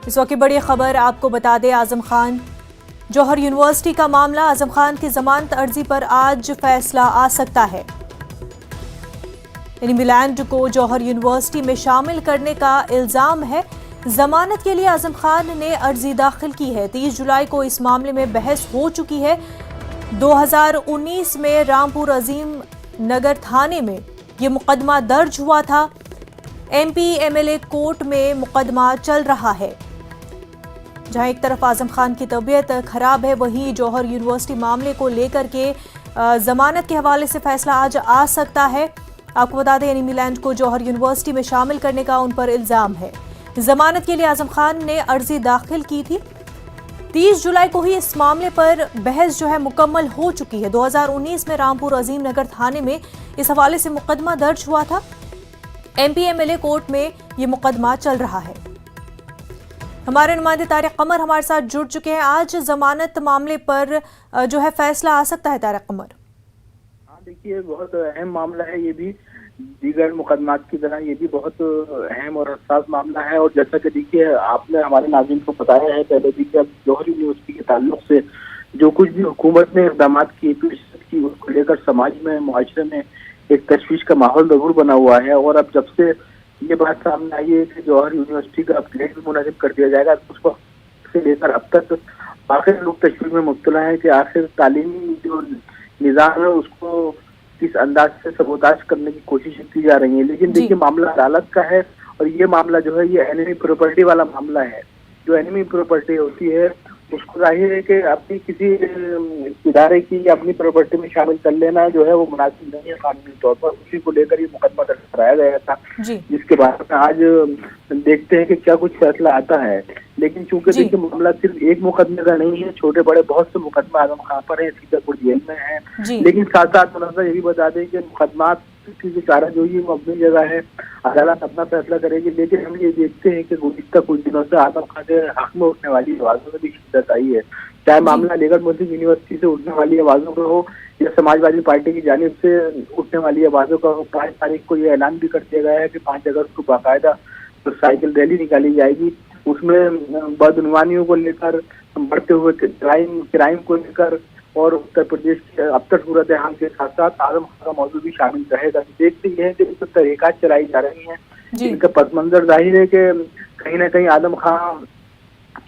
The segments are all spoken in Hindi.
इस वक्त की बड़ी खबर आपको बता दें, आजम खान जौहर यूनिवर्सिटी का मामला, आजम खान की जमानत अर्जी पर आज फैसला आ सकता है। एनी मिलैंड को जौहर यूनिवर्सिटी में शामिल करने का इल्जाम है। जमानत के लिए आजम खान ने अर्जी दाखिल की है। 30 जुलाई को इस मामले में बहस हो चुकी है। 2019 में रामपुर अजीम नगर थाने में ये मुकदमा दर्ज हुआ था। MP MLA कोर्ट में मुकदमा चल रहा है। जहां एक तरफ आजम खान की तबीयत खराब है, वहीं जौहर यूनिवर्सिटी मामले को लेकर के जमानत के हवाले से फैसला आज आ सकता है। आपको बता दें, एनी मिलैंड को जौहर यूनिवर्सिटी में शामिल करने का उन पर इल्जाम है। जमानत के लिए आजम खान ने अर्जी दाखिल की थी। 30 जुलाई को ही इस मामले पर बहस जो है मुकम्मल हो चुकी है। 2019 में रामपुर अजीम नगर थाने में इस हवाले से मुकदमा दर्ज हुआ था। MP MLA कोर्ट में ये मुकदमा चल रहा है। हमारे नुमाइंदे तारिक कमर हमारे साथ जुड़ चुके हैं। आज जमानत मामले पर जो है फैसला आ सकता है तारिक कमर। हाँ, देखिए, बहुत अहम मामला है। ये भी दीगर मुकदमात की तरह ये भी बहुत अहम और हसास मामला है। और जैसा कि देखिए, आपने हमारे नाज़रीन को बताया है पहले भी कि अब जौहर यूनिवर्सिटी के ताल्लुक से जो कुछ भी हुकूमत ने इक़दाम की की उसको लेकर समाज में, मुआशरे में एक तशवीश का माहौल जरूर बना हुआ है। और अब जब से ये बात सामने आई है कि जौहर यूनिवर्सिटी का अपग्रेड भी मुनज़्ज़म कर दिया जाएगा, तो उसको से लेकर अब तक आखिर लोग तशवीश में मुब्तला है कि आखिर तालीमी जो निज़ाम है उसको किस अंदाज से सबोताज करने की कोशिश की जा रही है। लेकिन देखिए, मामला अदालत का है और ये मामला जो है ये एनिमी प्रॉपर्टी वाला मामला है। जो एनिमी प्रॉपर्टी होती है उसको जाहिर है कि अपनी किसी इदारे की अपनी प्रॉपर्टी में शामिल कर लेना जो है वो मुनासिब नहीं है कानूनी तौर पर। उसी को लेकर ये मुकदमा दर्ज कराया गया था, जिसके बाद में आज देखते हैं कि क्या कुछ फैसला आता है। लेकिन चूंकि देखिए, मामला सिर्फ एक मुकदमे का नहीं है, छोटे बड़े बहुत से मुकदमे आजम खान पर है, सीतापुर जेल में है। लेकिन साथ साथ मुनज़्ज़र ये भी बता दें कि मुकदमात की जो चाराजोई वो अपनी जगह है, अदालत अपना फैसला करेगी। लेकिन हम ये देखते हैं कि गुज़िश्ता कुछ दिनों से आजम खान के हक में उठने वाली आवाज़ों में भी शिद्दत आई है। चाहे मामला लेगर मुस्लिम यूनिवर्सिटी से उठने वाली आवाज़ों का हो या समाजवादी पार्टी की जानिब से उठने वाली आवाज़ों का हो। 5 तारीख को ये ऐलान भी कर दिया गया है कि 5 अगस्त को बाकायदा तो साइकिल रैली निकाली जाएगी। उसमें बदनुमानियों को लेकर, बढ़ते हुए क्राइम को लेकर और उत्तर प्रदेश के अब तक सूरत हाल के साथ साथ आजम खान का मौजूद भी शामिल रहेगा। देखते ये है कि इस तहरीकात चलाई जा रही हैं, इनका पस मंजर जाहिर है कि कहीं ना कहीं आजम खान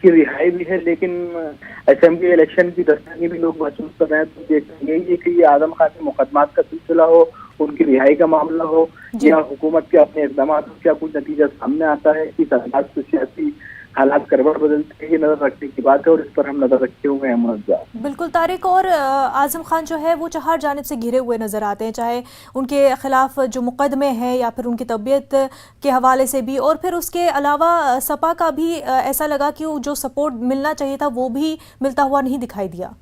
की रिहाई भी है। लेकिन असेंबली इलेक्शन की दस्तगी भी लोग महसूस कर रहे हैं। तो देखते यही है कि ये आजम खान के मुकदमात का सिलसिला हो, उनकी रिहाई का मामला हो या हुकूमत के अपने इक़दाम क्या कुछ नतीजा सामने आता है, किस अंदाज से सियासी हालात करवट बदलते हैं, ये नजर रखने की बात है और इस पर हम नजर रखे हुए हैं मुनज़्ज़र। बिल्कुल तारिक, और आजम खान जो है वो चार जानिब से घिरे हुए नजर आते हैं, चाहे उनके खिलाफ जो मुकदमे हैं या फिर उनकी तबीयत के हवाले से भी, और फिर उसके अलावा सपा का भी ऐसा लगा कि जो सपोर्ट मिलना चाहिए था वो भी मिलता हुआ नहीं दिखाई दिया।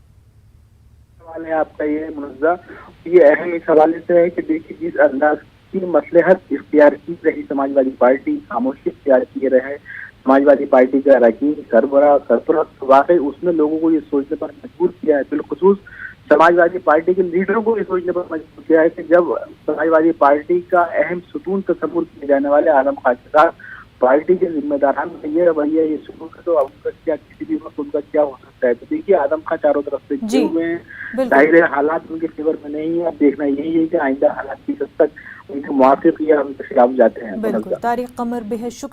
सवाल है आपका ये मुनज़्ज़र, ये अहम इस हवाले से है कि देखिए, जिस अंदाज की मसलहत इख्तियार की रही समाजवादी पार्टी, खामोशी इख्तियार किए रहे समाजवादी पार्टी का अरकान सरपरस्त, वाकई उसने लोगों को ये सोचने पर मजबूर किया है, बिलखुसूस समाजवादी पार्टी के लीडरों को ये सोचने पर मजबूर किया है कि जब समाजवादी पार्टी का अहम सुतून तस्वुर किए जाने वाले आजम खान के साथ पार्टी के जिम्मेदारान का ये रवैया, ये सुकून है, तो उनका क्या किसी भी वक्त उनका क्या हो सकता है। तो देखिए, आजम खान चारों तरफ से घिरे हुए हैं, जाहिर है हालात उनके फेवर में नहीं है। अब देखना यही है कि आइंदा हालात किस हद तक उनके मुआफिक या उनके खिलाफ जाते हैं। बिल्कुल तारिक कमर, बेहद शुक्रिया।